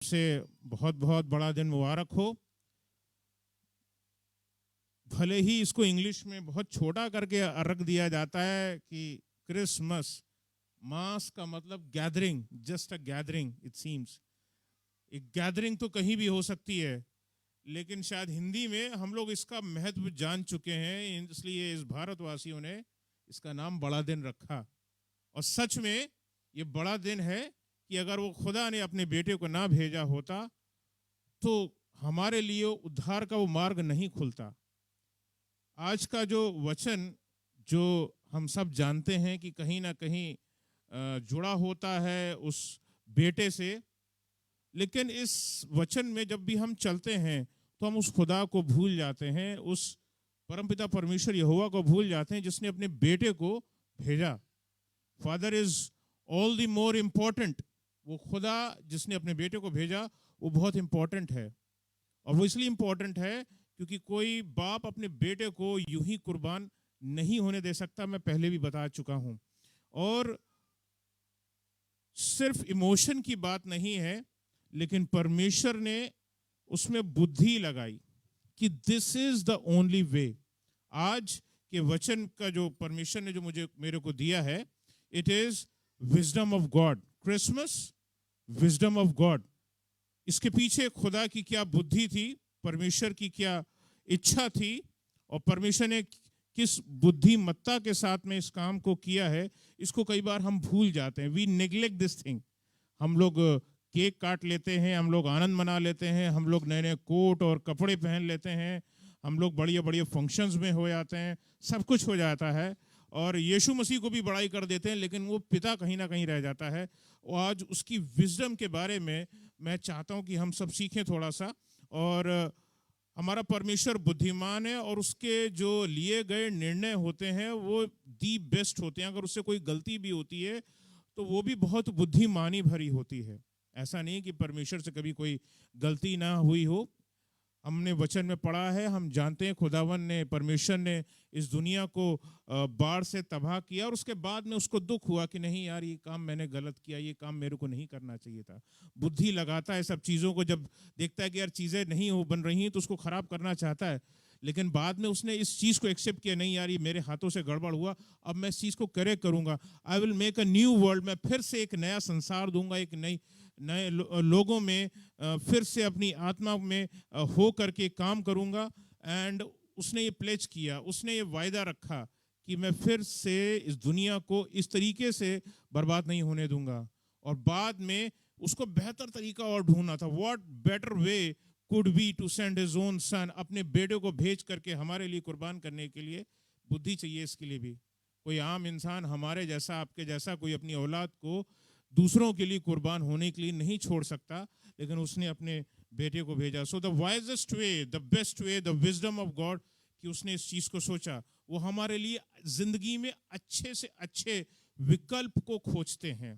से बहुत बहुत बड़ा दिन मुबारक हो। भले ही इसको इंग्लिश में बहुत छोटा करके रख दिया जाता है कि क्रिसमस, मास का मतलब gathering, just a gathering. It seems एक गैदरिंग तो कहीं भी हो सकती है, लेकिन शायद हिंदी में हम लोग इसका महत्व जान चुके हैं, इसलिए इस भारतवासियों ने इसका नाम बड़ा दिन रखा। और सच में ये बड़ा दिन है कि अगर वो खुदा ने अपने बेटे को ना भेजा होता तो हमारे लिए उद्धार का वो मार्ग नहीं खुलता। आज का जो वचन, जो हम सब जानते हैं कि कहीं ना कहीं जुड़ा होता है उस बेटे से, लेकिन इस वचन में जब भी हम चलते हैं तो हम उस खुदा को भूल जाते हैं, उस परमपिता परमेश्वर यहोवा को भूल जाते हैं जिसने अपने बेटे को भेजा। Father is all the more important. वो खुदा जिसने अपने बेटे को भेजा वो बहुत इंपॉर्टेंट है। और वो इसलिए इंपॉर्टेंट है क्योंकि कोई बाप अपने बेटे को यूं ही कुर्बान नहीं होने दे सकता, मैं पहले भी बता चुका हूं। और सिर्फ इमोशन की बात नहीं है, लेकिन परमेश्वर ने उसमें बुद्धि लगाई कि this is the only way. आज के वचन का जो परमेश्वर ने जो मेरे को दिया है, it is wisdom of God. Christmas, wisdom of God. इसके पीछे खुदा की क्या बुद्धि थी, परमेश्वर की क्या इच्छा थी, और परमेश्वर ने किस बुद्धिमत्ता के साथ में इस काम को किया है, इसको कई बार हम भूल जाते हैं। We neglect this thing. हम लोग केक काट लेते हैं, हम लोग आनंद मना लेते हैं, हम लोग नए नए कोट और कपड़े पहन लेते हैं, हम लोग बढ़िया बढ़िया फंक्शंस में हो जाते हैं, सब कुछ हो जाता है, और यीशु मसीह को भी बड़ाई कर देते हैं, लेकिन वो पिता कहीं ना कहीं रह जाता है। और आज उसकी विजडम के बारे में मैं चाहता हूं कि हम सब सीखें थोड़ा सा। और हमारा परमेश्वर बुद्धिमान है, और उसके जो लिए गए निर्णय होते हैं वो दी बेस्ट होते हैं। अगर उससे कोई गलती भी होती है तो वो भी बहुत बुद्धिमानी भरी होती है। ऐसा नहीं कि परमेश्वर से कभी कोई गलती ना हुई हो। हमने वचन में पढ़ा है, हम जानते हैं खुदावन ने, परमेश्वर ने इस दुनिया को बाढ़ से तबाह किया, और उसके बाद में उसको दुख हुआ कि नहीं यार, ये काम मैंने गलत किया, ये काम मेरे को नहीं करना चाहिए था। बुद्धि लगाता है सब चीज़ों को, जब देखता है कि यार चीज़ें नहीं हो बन रही हैं तो उसको खराब करना चाहता है, लेकिन बाद में उसने इस चीज़ को एक्सेप्ट किया, नहीं यार ये मेरे हाथों से गड़बड़ हुआ, अब मैं इस चीज़ को करेक्ट करूंगा। I will make a new world. मैं फिर से एक नया संसार दूंगा, एक नए लोगों में फिर से अपनी आत्मा में हो करके काम करूंगा। एंड उसने ये प्लेज किया, उसने ये वायदा रखा कि मैं फिर से इस दुनिया को इस तरीके से बर्बाद नहीं होने दूंगा। और बाद में उसको बेहतर तरीका और ढूंढना था। What better way could be to send his own son. अपने बेटे को भेज करके हमारे लिए कुर्बान करने के लिए बुद्धि चाहिए इसके लिए भी। कोई आम इंसान हमारे जैसा, आपके जैसा, कोई अपनी औलाद को दूसरों के लिए कुर्बान होने के लिए नहीं छोड़ सकता, लेकिन उसने अपने बेटे को भेजा। So the wisest way, the best way, the wisdom of God, कि उसने इस चीज को सोचा। वो हमारे लिए जिंदगी में अच्छे से अच्छे विकल्प को खोजते हैं।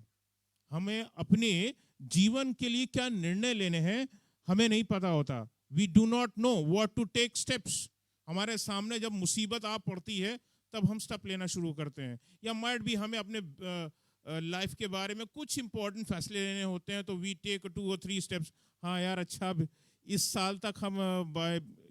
हमें अपने जीवन के लिए क्या निर्णय लेने हैं हमें नहीं पता होता। We do not know what to take steps. हमारे सामने जब मुसीबत आ पड़ती है तब हम स्टेप लेना शुरू करते हैं, या माइट भी हमें अपने लाइफ के बारे में कुछ इंपॉर्टेंट फैसले लेने होते हैं, तो वी टेक 2 और 3 स्टेप्स। हाँ यार, अच्छा इस साल तक हम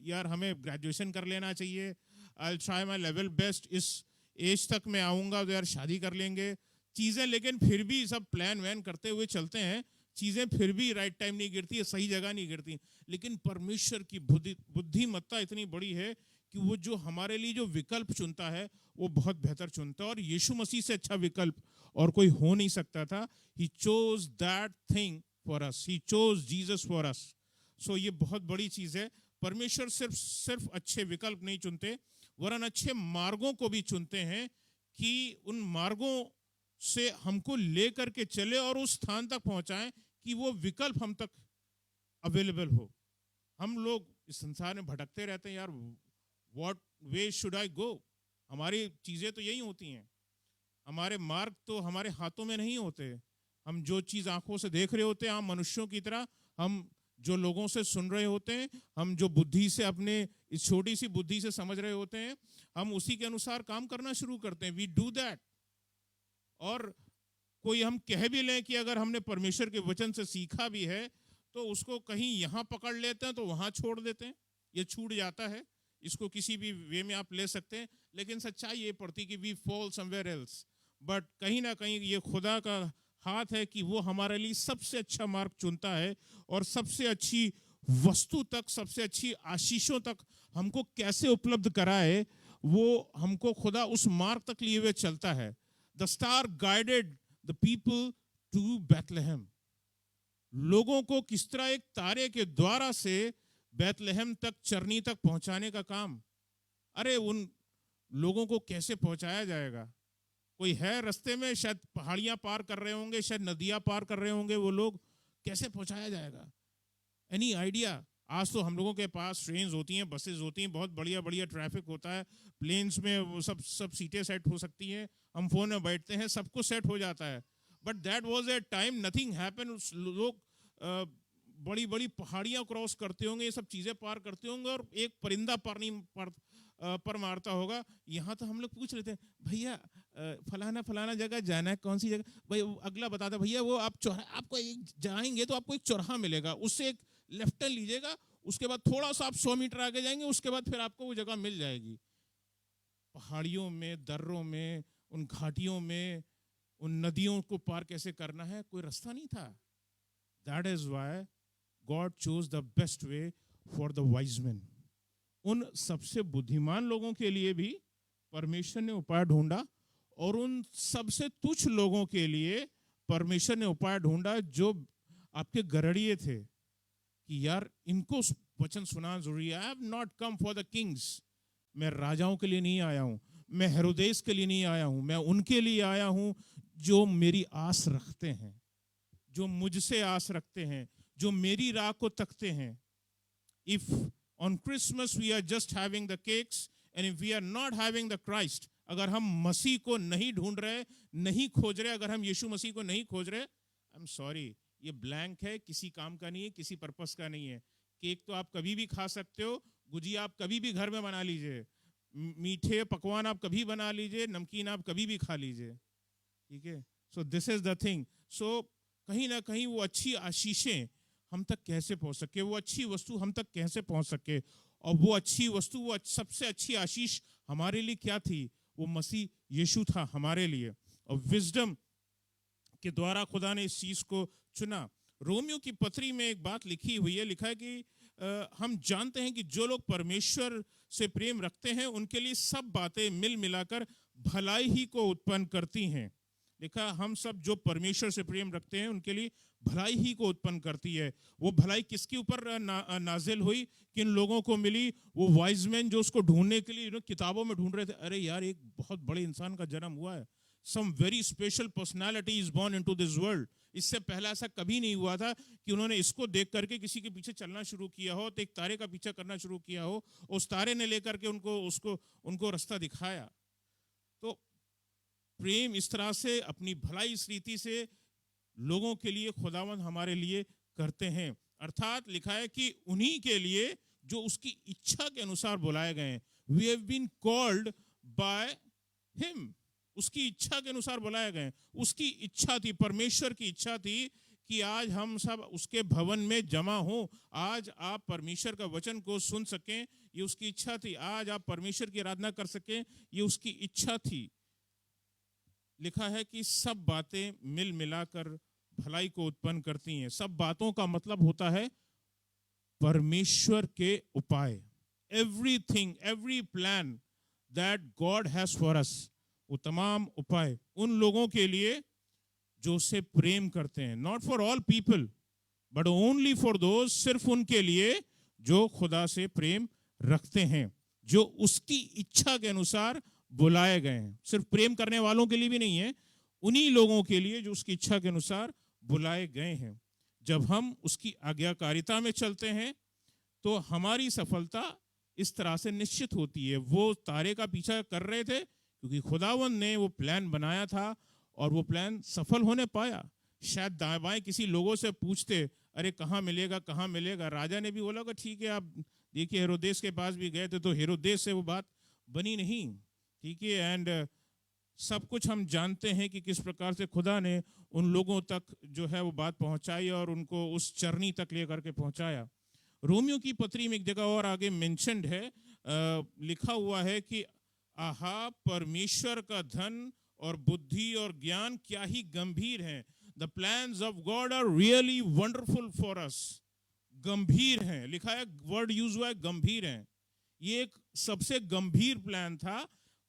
यार हमें ग्रेजुएशन कर लेना चाहिए, I try my level best, इस एज तक मैं आऊँगा तो यार शादी कर लेंगे चीज़ें। लेकिन फिर भी सब प्लान वैन करते हुए चलते हैं, चीज़ें फिर भी राइट टाइम नहीं गिरती है, सही जगह नहीं गिरती। लेकिन परमेश्वर की बुद्धिमत्ता इतनी बड़ी है कि वो जो हमारे लिए जो विकल्प चुनता है वो बहुत बेहतर चुनता है। और यीशु मसीह से अच्छा विकल्प और कोई हो नहीं सकता था। He chose that thing for us, he chose Jesus for us. So ये बहुत बड़ी चीज है। परमेश्वर सिर्फ अच्छे विकल्प नहीं चुनते, वरन अच्छे मार्गों को भी चुनते हैं कि उन मार्गों से हमको लेकर के चले और उस स्थान तक पहुंचाएं कि वो विकल्प हम तक अवेलेबल हो। हम लोग इस संसार में भटकते रहते हैं, यार व्हाट वे शुड आई गो। हमारी चीजें तो यही होती हैं, हमारे मार्ग तो हमारे हाथों में नहीं होते। हम जो चीज आंखों से देख रहे होते हैं, हम मनुष्यों की तरह, हम जो लोगों से सुन रहे होते हैं, हम जो बुद्धि से अपने इस छोटी सी बुद्धि से समझ रहे होते हैं, हम उसी के अनुसार काम करना शुरू करते हैं। We do that. और कोई हम कह भी लें कि अगर हमने परमेश्वर के वचन से सीखा भी है, तो उसको कहीं यहाँ पकड़ लेते हैं तो वहाँ छोड़ देते हैं, ये छूट जाता है। इसको किसी भी वे में आप ले सकते हैं, लेकिन सच्चाई ये पड़ती कि we fall somewhere else. But कहीं ना कहीं ये खुदा का हाथ है कि वो हमारे लिए सबसे अच्छा मार्ग चुनता है, और सबसे अच्छी वस्तु तक, सबसे अच्छी आशीषों तक हमको कैसे उपलब्ध कराए, वो हमको खुदा उस मार्ग तक लिए हुए चलता है। The star guided the people to Bethlehem. लोगों को किस तरह एक तारे के द्वारा से बैतलहम तक, चरनी तक पहुंचाने का काम। अरे उन लोगों को कैसे पहुंचाया जाएगा? कोई है रास्ते में, शायद पहाड़ियां पार कर रहे होंगे, शायद नदियां पार कर रहे होंगे, वो लोग कैसे पहुंचाया जाएगा? Any idea? आज तो हम लोगों के पास ट्रेन्स होती हैं, बसेस होती हैं, बहुत बढ़िया बढ़िया ट्रैफिक होता है, प्लेन्स में वो सब सीटें सेट हो सकती हैं, हम फोन में बैठते हैं, सब कुछ सेट हो जाता है। But that was a time nothing happen. लोग बड़ी बड़ी पहाड़ियां क्रॉस करते होंगे, ये सब चीजें पार करते होंगे, और एक परिंदा पार नहीं पर मारता होगा। यहाँ तो हम लोग पूछ लेते हैं, भैया फलाना फलाना जगह जाना है, कौन सी जगह? भाई अगला बताता, भैया वो आप आपको जाएंगे तो आपको एक चौराहा मिलेगा, उससे एक लेफ्ट टर्न लीजिएगा, उसके बाद थोड़ा सा आप 100 मीटर आगे जाएंगे, उसके बाद फिर आपको वो जगह मिल जाएगी। पहाड़ियों में, दर्रों में, उन घाटियों में, उन नदियों को पार कैसे करना है, कोई रास्ता नहीं था। That is why God chose the best way for the wise men. उन सबसे बुद्धिमान लोगों के लिए भी परमेश्वर ने उपाय ढूंढा, और उन सबसे तुच्छ लोगों के लिए परमेश्वर ने उपाय ढूंढा जो आपके गरड़िए थे, कि यार इनको वचन सुनाना जरूरी है। I have not come for the Kings. मैं राजाओं के लिए नहीं आया हूं, मैं हेरोदेस के लिए नहीं आया हूं, मैं उनके लिए आया हूं जो मेरी आस रखते हैं, जो मुझसे आस रखते हैं, जो मेरी राह को तकते हैं। If on Christmas we are just having the cakes and if we are not having the Christ, अगर हम मसीह को नहीं ढूंढ रहे, नहीं खोज रहे, अगर हम यीशु मसीह को नहीं खोज रहे, आई एम सॉरी, ये ब्लैंक है, किसी काम का नहीं है, किसी पर्पस का नहीं है। केक तो आप कभी भी खा सकते हो, गुजिया आप कभी भी घर में बना लीजिए, मीठे पकवान आप कभी बना लीजिए, नमकीन आप कभी भी खा लीजिए, ठीक है? So this is the thing. So कहीं ना कहीं वो अच्छी आशीषें हम तक कैसे पहुंच सके, वो अच्छी वस्तु हम तक कैसे पहुंच सके, और वो अच्छी वस्तु, वो सबसे अच्छी आशीष हमारे लिए क्या थी? वो मसीह यीशु था हमारे लिए, और विजडम के द्वारा खुदा ने इस चीज को चुना। रोमियो की पत्री में एक बात लिखी हुई है, लिखा है कि हम जानते हैं कि जो लोग परमेश्वर से प्रेम रखते हैं उनके लिए सब बातें मिल मिलाकर भलाई ही को उत्पन्न करती हैं। लिखा, हम सब जो परमेश्वर से प्रेम रखते हैं उनके लिए भलाई ही को उत्पन्न करती है। वो भलाई किसके ऊपर नाजिल हुई, किन लोगों को मिली? वो वाइज मैन जो उसको ढूंढने के लिए किताबों में ढूंढ रहे थे, अरे यार एक बहुत बड़े इंसान का जन्म हुआ है, some very special personality is born into this world। इससे पहले ऐसा कभी नहीं हुआ था कि उन्होंने इसको देख करके किसी के पीछे चलना शुरू किया हो, तो एक तारे का पीछा करना शुरू किया हो, उस तारे ने लेकर के उनको रास्ता दिखाया। तो प्रेम इस तरह से, अपनी भलाई इस रीति से लोगों के लिए खुदावंद हमारे लिए करते हैं। अर्थात लिखा है कि उन्हीं के लिए जो उसकी इच्छा के अनुसार बुलाए गए हैं। We have been called by him, उसकी इच्छा के अनुसार बुलाए गए। उसकी इच्छा थी, परमेश्वर की इच्छा थी कि आज हम सब उसके भवन में जमा हो, आज आप परमेश्वर का वचन को सुन सकें, ये उसकी इच्छा थी। आज आप परमेश्वर की आराधना कर सकें, ये उसकी इच्छा थी। लिखा है कि सब बातें मिल मिलाकर भलाई को उत्पन्न करती हैं। सब बातों का मतलब होता है परमेश्वर के उपाय। Everything, every plan that God has for us, वो तमाम उपाय उन लोगों के लिए जो उसे प्रेम करते हैं। Not for all people but only for those, सिर्फ उनके लिए जो खुदा से प्रेम रखते हैं, जो उसकी इच्छा के अनुसार बुलाए गए हैं। सिर्फ प्रेम करने वालों के लिए भी नहीं है, उन्हीं लोगों के लिए जो उसकी इच्छा के अनुसार बुलाए गए हैं। जब हम उसकी आज्ञाकारिता में चलते हैं तो हमारी सफलता इस तरह से निश्चित होती है। वो तारे का पीछा कर रहे थे क्योंकि खुदावंद ने वो प्लान बनाया था और वो प्लान सफल होने पाया। शायद दाएं बाएं किसी लोगों से पूछते, अरे कहाँ मिलेगा, कहाँ मिलेगा? राजा ने भी बोला कि ठीक है, आप देखिए हेरोदेस के पास भी गए थे तो हेरोदेस से वो बात बनी नहीं, ठीक है। एंड सब कुछ हम जानते हैं कि किस प्रकार से खुदा ने उन लोगों तक जो है वो बात पहुंचाई और उनको उस चरनी तक लेकर के पहुंचाया। रोमियो की पत्री में एक जगह और आगे मेंशन्ड है, लिखा हुआ है कि आहा, परमेश्वर का धन और बुद्धि और ज्ञान क्या ही गंभीर हैं। The plans of God are really wonderful for us. गंभीर हैं, लिखा है, वर्ड यूज हुआ है गंभीर हैं। ये एक सबसे गंभीर प्लान था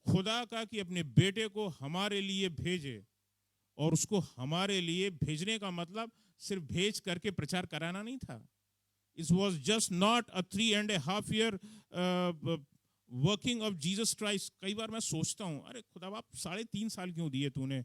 खुदा का कि अपने बेटे को हमारे लिए भेजे, और उसको हमारे लिए भेजने का मतलब सिर्फ भेज करके प्रचार कराना नहीं था। It was just not a 3.5 year working of Jesus Christ. कई बार मैं सोचता हूँ, अरे खुदा बाप 3.5 साल क्यों दिए तूने?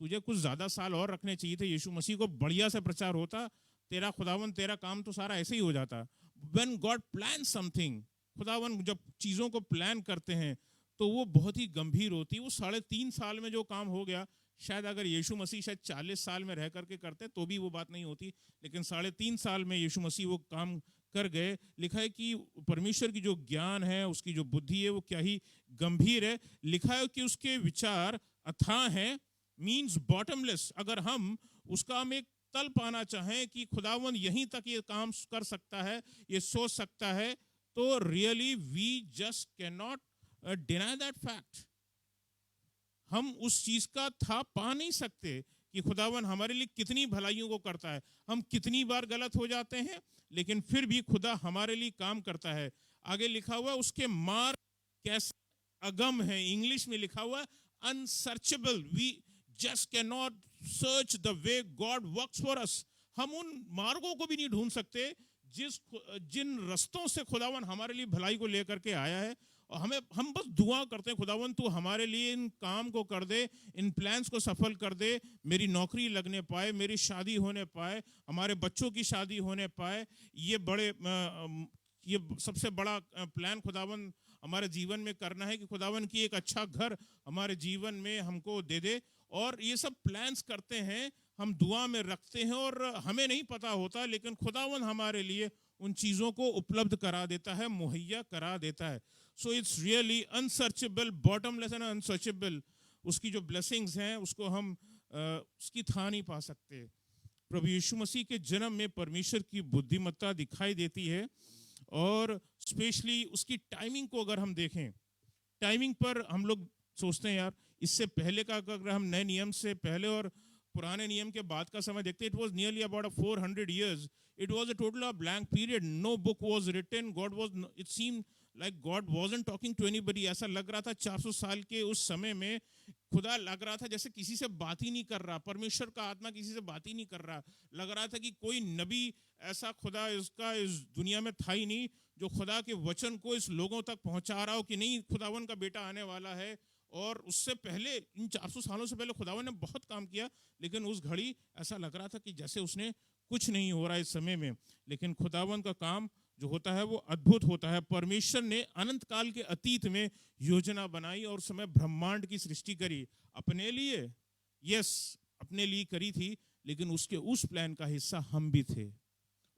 तुझे कुछ ज्यादा साल और रखने चाहिए थे। यीशु मसीह को बढ़िया से प्रचार होता, तेरा खुदावन तेरा काम तो सारा ऐसे ही हो जाता। When God plans something, खुदावन जब चीजों को प्लान करते हैं तो वो बहुत ही गंभीर होती है। वो 3.5 साल में जो काम हो गया, शायद अगर यीशु मसीह शायद 40 साल में रह करके करते तो भी वो बात नहीं होती, लेकिन 3.5 साल में यीशु मसीह वो काम कर गए। लिखा है कि परमेश्वर की जो ज्ञान है, उसकी जो बुद्धि है, वो क्या ही गंभीर है। लिखा है कि उसके विचार अथाह हैं, मीन्स बॉटमलेस। अगर हम उसका हम एक तल पाना चाहें कि खुदावन यहीं तक ये काम कर सकता है, ये सोच सकता है, तो really we just can not deny that fact. हम उस चीज का था पा नहीं सकते कि खुदावन हमारे लिए कितनी भलाइयों को करता है। हम कितनी बार गलत हो जाते हैं, लेकिन फिर भी खुदा हमारे लिए काम करता है। आगे लिखा हुआ उसके मार्ग कैसे अगम है, इंग्लिश में लिखा हुआ unsearchable. We just can not search the way God works for us. हम उन मार्गों को भी नहीं ढूंढ सकते जिन रस्तों से खुदावन हमारे लिए भलाई को लेकर के आया है। और हम बस दुआ करते हैं, खुदावन तू हमारे लिए इन काम को कर दे, इन प्लान्स को सफल कर दे, मेरी नौकरी लगने पाए, मेरी शादी होने पाए, हमारे बच्चों की शादी होने पाए। ये सबसे बड़ा प्लान खुदावन हमारे जीवन में करना है कि खुदावन की एक अच्छा घर हमारे जीवन में हमको दे दे। और ये सब प्लान्स करते हैं, हम दुआ में रखते हैं और हमें नहीं पता होता, लेकिन खुदावन हमारे लिए उन चीजों को उपलब्ध करा देता है, मुहैया करा देता है। So it's really unsearchable, bottomless and unsearchable. उसकी जो ब्लेसिंग्स हैं उसको हम उसकी था नहीं पा सकते। प्रभु यीशु मसीह के जन्म में परमेश्वर की बुद्धिमत्ता दिखाई देती है, और स्पेशली उसकी टाइमिंग को अगर हम देखें, टाइमिंग पर हम लोग सोचते हैं यार इससे पहले का, अगर हम नए नियम से पहले और पुराने नियम के बाद का समय देखते हैं, it was nearly about 400 years. It was a total of blank period. No book was written. It seemed like God wasn't talking to anybody. ऐसा लग रहा था 400 साल के उस समय में खुदा लग रहा था जैसे किसी से बात ही नहीं कर रहा। परमेश्वर का आत्मा किसी से बात ही नहीं कर रहा। लग रहा था कि कोई नबी ऐसा खुदा इसका इस दुनिया में था ही नहीं जो खुदा के वचन को इस लोगों तक पहुंचा रहा हो कि नहीं खुदावन का बेटा आने वाला है। और उससे पहले इन 400 सालों से पहले खुदावन ने बहुत काम किया, लेकिन उस घड़ी ऐसा लग रहा था कि जैसे उसने कुछ नहीं हो रहा है इस समय में। लेकिन खुदावन का काम जो होता है वो अद्भुत होता है। परमेश्वर ने अनंत काल के अतीत में योजना बनाई और उस समय ब्रह्मांड की सृष्टि करी अपने लिए। यस, अपने लिए करी थी, लेकिन उसके उस प्लान का हिस्सा हम भी थे।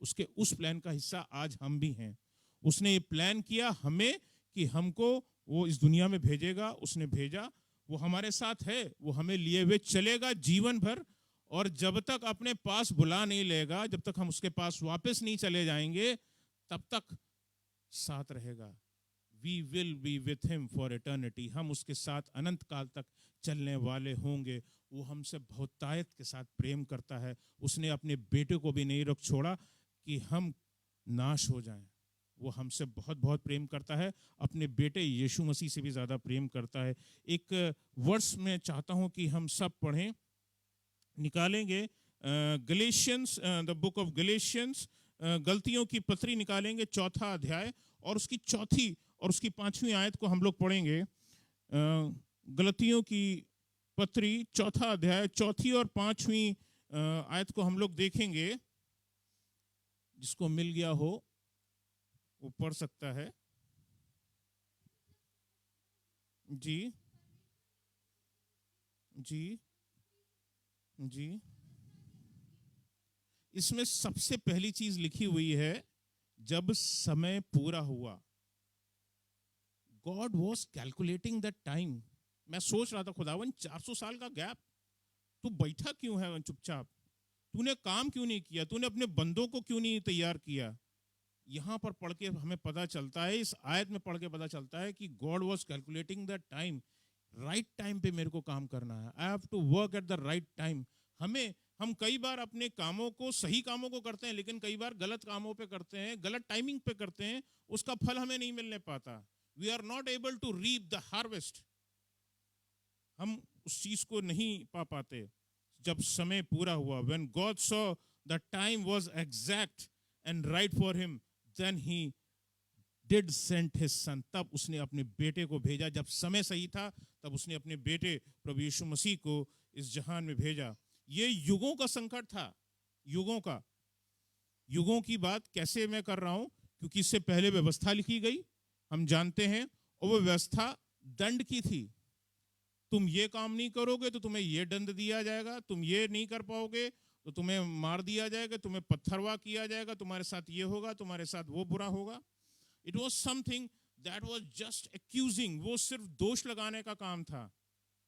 उसके उस प्लान का हिस्सा आज हम भी हैं। उसने ये प्लान किया हमें कि हमको वो इस दुनिया में भेजेगा। उसने भेजा, वो हमारे साथ है, वो हमें लिए हुए चलेगा जीवन भर। और जब तक अपने पास बुला नहीं लेगा, जब तक हम उसके पास वापस नहीं चले जाएंगे, तब तक साथ रहेगा। We will be with him for eternity. हम उसके साथ अनंत काल तक चलने वाले होंगे। वो हमसे बहुतायत के साथ प्रेम करता है। उसने अपने बेटे को भी नहीं रोक छोड़ा कि हम नाश हो जाएं। वो हमसे बहुत बहुत प्रेम करता है, अपने बेटे यीशु मसीह से भी ज़्यादा प्रेम करता है। एक वर्स में चाहता हूँ कि हम सब पढ़ें, निकालेंगे Galatians, the book of Galatians, गलतियों की पत्री निकालेंगे 4था अध्याय और उसकी 4थी और उसकी 5वीं आयत को हम लोग पढ़ेंगे। गलतियों की पत्री 4था अध्याय 4थी और 5वीं आयत को हम लोग देखेंगे। जिसको मिल गया हो वो पढ़ सकता है। जी जी जी। इसमें सबसे पहली चीज लिखी हुई है, जब समय पूरा हुआ। God was calculating the time मैं सोच रहा था खुदावन 400 साल का गैप, तू बैठा क्यों है चुपचाप, तूने काम क्यों नहीं किया, तूने अपने बंदों को क्यों नहीं तैयार किया। यहाँ पर पढ़ के हमें पता चलता है, इस आयत में पढ़ के पता चलता है कि God was calculating the time, right time पे मेरे को काम करना है, I have to work at the right time. हम कई बार अपने कामों को, सही कामों को करते हैं, लेकिन कई बार गलत कामों पे करते हैं, गलत टाइमिंग पे करते हैं, उसका फल हमें नहीं मिलने पाता। We are not able to reap the harvest, हम उस चीज को नहीं पा पाते। जब समय पूरा हुआ, when God saw the time was exact and right for him, then he did send his son, तब उसने अपने बेटे को भेजा। जब समय सही था तब उसने अपने बेटे प्रभु यीशु मसीह को इस जहान में भेजा। ये युगों का संकट था, युगों की बात कैसे मैं कर रहा हूं, क्योंकि इससे पहले व्यवस्था लिखी गई, हम जानते हैं, और वो व्यवस्था दंड की थी। तुम ये काम नहीं करोगे तो तुम्हें ये दंड दिया जाएगा, तुम ये नहीं कर पाओगे तो तुम्हें मार दिया जाएगा, तुम्हें पत्थरवा किया जाएगा, तुम्हारे साथ ये होगा, तुम्हारे साथ वो बुरा होगा। It was something that was just accusing, वो सिर्फ दोष लगाने का काम था।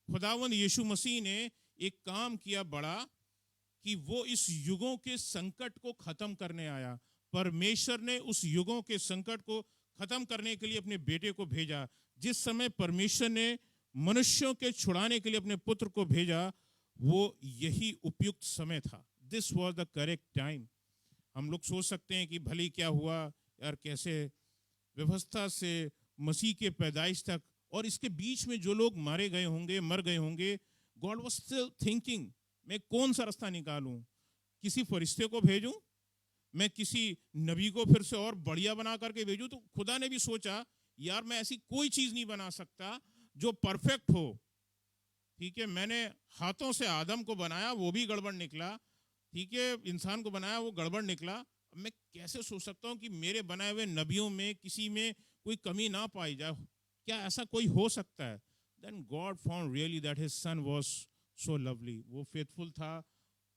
खुदावंद यीशु मसीह ने एक काम किया बड़ा, कि वो इस युगों के संकट को खत्म करने आया। परमेश्वर ने उस युगों के संकट को खत्म करने के लिए अपने बेटे को भेजा। जिस समय परमेश्वर ने मनुष्यों के छुड़ाने के लिए अपने पुत्र को भेजा, वो यही उपयुक्त समय था। This was the correct time. हम लोग सोच सकते हैं कि भली क्या हुआ यार, कैसे व्यवस्था से मसीह के पैदाइश तक और इसके बीच में जो लोग मारे गए होंगे, मर गए होंगे, गॉड वाज स्टिल थिंकिंग, मैं कौन सा रास्ता निकालूं, किसी फरिश्ते को भेजूं, मैं किसी नबी को फिर से और बढ़िया बना करके भेजूं। तो खुदा ने भी सोचा यार मैं ऐसी कोई चीज नहीं बना सकता जो परफेक्ट हो। ठीक है, मैंने हाथों से आदम को बनाया, वो भी गड़बड़ निकला। ठीक है, इंसान को बनाया, वो गड़बड़ निकला। मैं कैसे सोच सकता हूं कि मेरे बनाए हुए नबियों में किसी में कोई कमी ना पाई जाए, क्या ऐसा कोई हो सकता है? Then God found really that his son was so lovely. वो फेथफुल था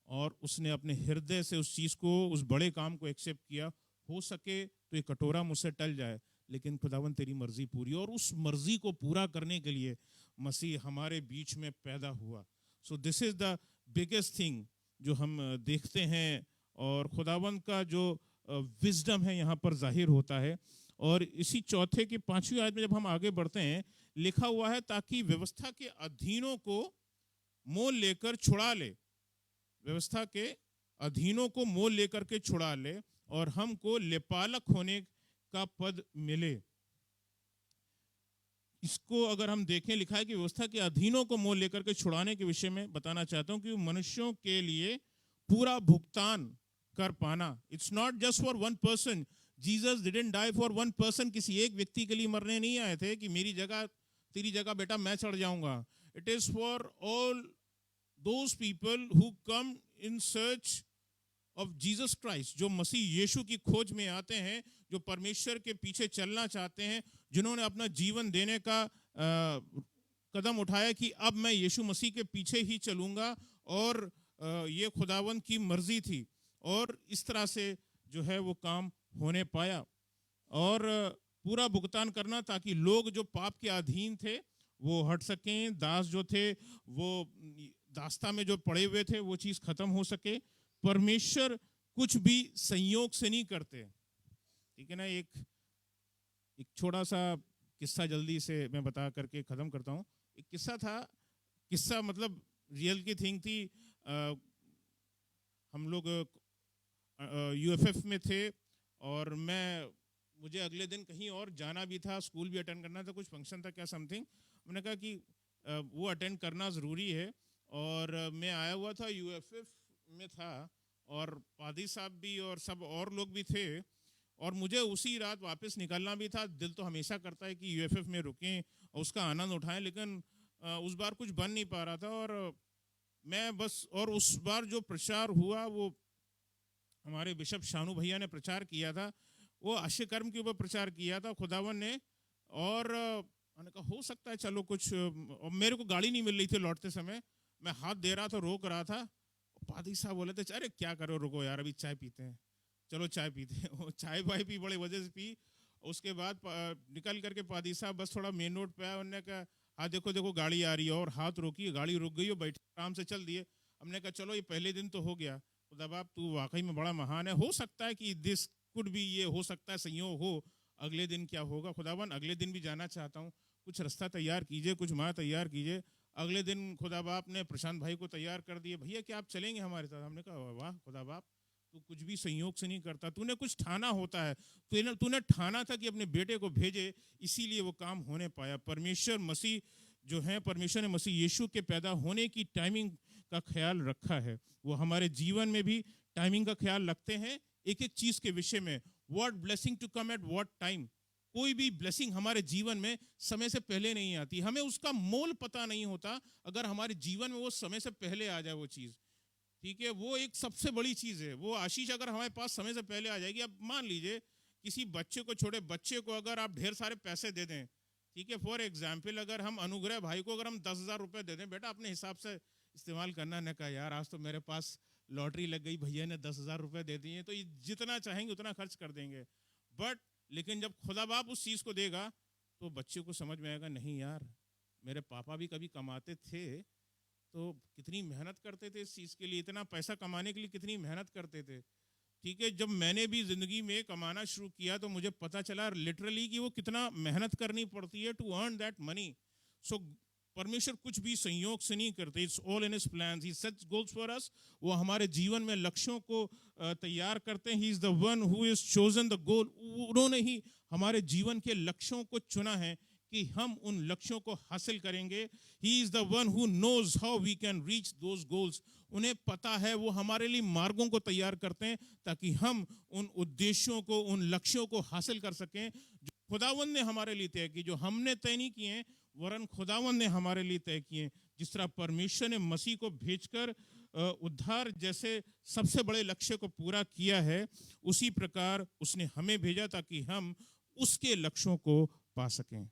और उसने अपने हृदय से उस चीज को, उस बड़े काम को एक्सेप्ट किया। हो सके तो ये कटोरा मुझसे टल जाए, लेकिन खुदावन तेरी मर्जी पूरी। और उस मर्जी को पूरा करने के लिए मसीह हमारे बीच में पैदा हुआ। सो this is the biggest thing जो हम देखते हैं, और खुदावन का जो विजडम है यहाँ पर जाहिर होता है। और इसी चौथे की 5वीं आयत में जब हम आगे बढ़ते हैं, लिखा हुआ है ताकि व्यवस्था के अधीनों को मोल लेकर छुड़ा ले, व्यवस्था के अधीनों को मोल लेकर के छुड़ा ले और हमको लेपालक होने का पद मिले। इसको अगर हम देखें, लिखा है कि व्यवस्था के अधीनों को मोल लेकर के छुड़ाने के विषय में बताना चाहता हूं कि मनुष्यों के लिए पूरा भुगतान कर पाना। It's not just for one person, Jesus didn't die for one person. किसी एक व्यक्ति के लिए मरने नहीं आए थे कि मेरी जगह, तेरी जगह बेटा मैं चढ़ जाऊंगा। It is for all those people who come in search of Jesus Christ, जो मसीह यीशु की खोज में आते हैं, जो परमेश्वर के पीछे चलना चाहते हैं, जिन्होंने अपना जीवन देने का कदम उठाया कि अब मैं यीशु मसीह के पीछे ही चलूंगा, और ये खुदावंद की मर्जी थी। और इस तरह से जो है वो काम होने पाया, और पूरा भुगतान करना ताकि लोग जो पाप के अधीन थे वो हट सकें, दास जो थे वो दास्ता में जो पड़े हुए थे वो चीज खत्म हो सके। परमेश्वर कुछ भी संयोग से नहीं करते। ठीक है ना, एक छोटा सा किस्सा जल्दी से मैं बता करके खत्म करता हूँ। एक किस्सा था, किस्सा मतलब रियल की थिंग थी। हम लोग यूएफएफ में थे और मुझे अगले दिन कहीं और जाना भी था, स्कूल भी अटेंड करना था, कुछ फंक्शन था क्या समथिंग। मैंने कहा कि वो अटेंड करना ज़रूरी है, और मैं आया हुआ था, यूएफएफ में था, और पादी साहब भी और सब और लोग भी थे, और मुझे उसी रात वापस निकलना भी था। दिल तो हमेशा करता है कि यूएफएफ में रुकें और उसका आनंद उठाएं, लेकिन उस बार कुछ बन नहीं पा रहा था। और मैं बस, और उस बार जो प्रचार हुआ वो हमारे बिशप शानू भैया ने प्रचार किया था, वो आश्चर्य कर्म के ऊपर प्रचार किया था खुदावन ने। और मैंने कहा हो सकता है चलो कुछ, और मेरे को गाड़ी नहीं मिल रही थी लौटते समय, मैं हाथ दे रहा था, रोक रहा था। पादी साहब बोले थे अरे क्या करो, रुको यार अभी चाय पीते हैं, चलो चाय पीते हैं। वो चाय वाय पी, बड़े वजह से पी। उसके बाद निकल करके पादी साहब बस थोड़ा मेन रोड पे आया, उन्होंने कहा हाँ देखो देखो गाड़ी आ रही है, और हाथ रोकी, गाड़ी रुक गई और बैठे आराम से चल दिए। हमने कहा चलो ये पहले दिन तो हो गया, खुदा बाप तू वाकई में बड़ा महान है। हो सकता है कि दिस कुड भी, ये हो सकता है संयोग हो, अगले दिन क्या होगा खुदावन, अगले दिन भी जाना चाहता हूँ, कुछ रास्ता तैयार कीजिए, कुछ माँ तैयार कीजिए। अगले दिन खुदा बाप ने प्रशांत भाई को तैयार कर दिए, भैया क्या आप चलेंगे हमारे साथ? हमने कहा वाह खुदा बाप, तू कुछ भी संयोग से नहीं करता, तूने कुछ ठाना होता है, तूने ठाना था कि अपने बेटे को भेजे, इसीलिए वो काम होने पाया। परमेश्वर मसीह जो है, परमेश्वर ने मसीह यीशु के पैदा होने की टाइमिंग का ख्याल रखा है। वो हमारे जीवन में भी टाइमिंग का ख्याल रखते हैं, एक एक चीज के विषय में। What blessing to come at what time, कोई भी ब्लेसिंग हमारे जीवन में समय से पहले नहीं आती, हमें उसका मोल पता नहीं होता अगर हमारे जीवन में वो समय से पहले आ जाए वो चीज। ठीक है, वो एक सबसे बड़ी चीज है। वो आशीष अगर हमारे पास समय से पहले आ जाएगी, अब मान लीजिए किसी बच्चे को, छोटे बच्चे को अगर आप ढेर सारे पैसे दे दें, ठीक है, फॉर एग्जाम्पल अगर हम अनुग्रह भाई को अगर हम 10,000 रुपए दे दें, बेटा अपने हिसाब से इस्तेमाल करना, न कहा यार आज तो मेरे पास लॉटरी लग गई, भैया ने 10,000 रुपए दे दिए, तो जितना चाहेंगे उतना खर्च कर देंगे। बट लेकिन जब खुदा बाप उस चीज को देगा तो बच्चे को समझ में आएगा, नहीं यार मेरे पापा भी कभी कमाते थे, तो कितनी मेहनत करते थे इस चीज के लिए, इतना पैसा कमाने के लिए कितनी मेहनत करते थे। ठीक है, जब मैंने भी जिंदगी में कमाना शुरू किया तो मुझे पता चला लिटरली कि वो कितना मेहनत करनी पड़ती है टू अर्न दैट मनी। सो परमेश्वर कुछ भी संयोग से नहीं करते, it's all in his plans, he sets goals for us. वो हमारे जीवन में लक्ष्यों को तैयार करते हैं। ही is the one who is chosen the goal, उन्होंने ही हमारे जीवन के लक्ष्यों को चुना है कि हम उन लक्ष्यों को हासिल करेंगे। He is the one who knows how we can reach those goals, उन्हें पता है, वो हमारे लिए मार्गों को तैयार करते हैं ताकि हम उन उद्देश्यों को, उन लक्ष्यों को हासिल कर सकें जो खुदावंद ने हमारे लिए तय की, जो हमने तय नहीं किए वरन खुदावंद ने हमारे लिए तय किए। जिस तरह परमेश्वर ने मसीह को भेजकर उद्धार जैसे सबसे बड़े लक्ष्य को पूरा किया है, उसी प्रकार उसने हमें भेजा ताकि हम उसके लक्ष्यों को पा सकें।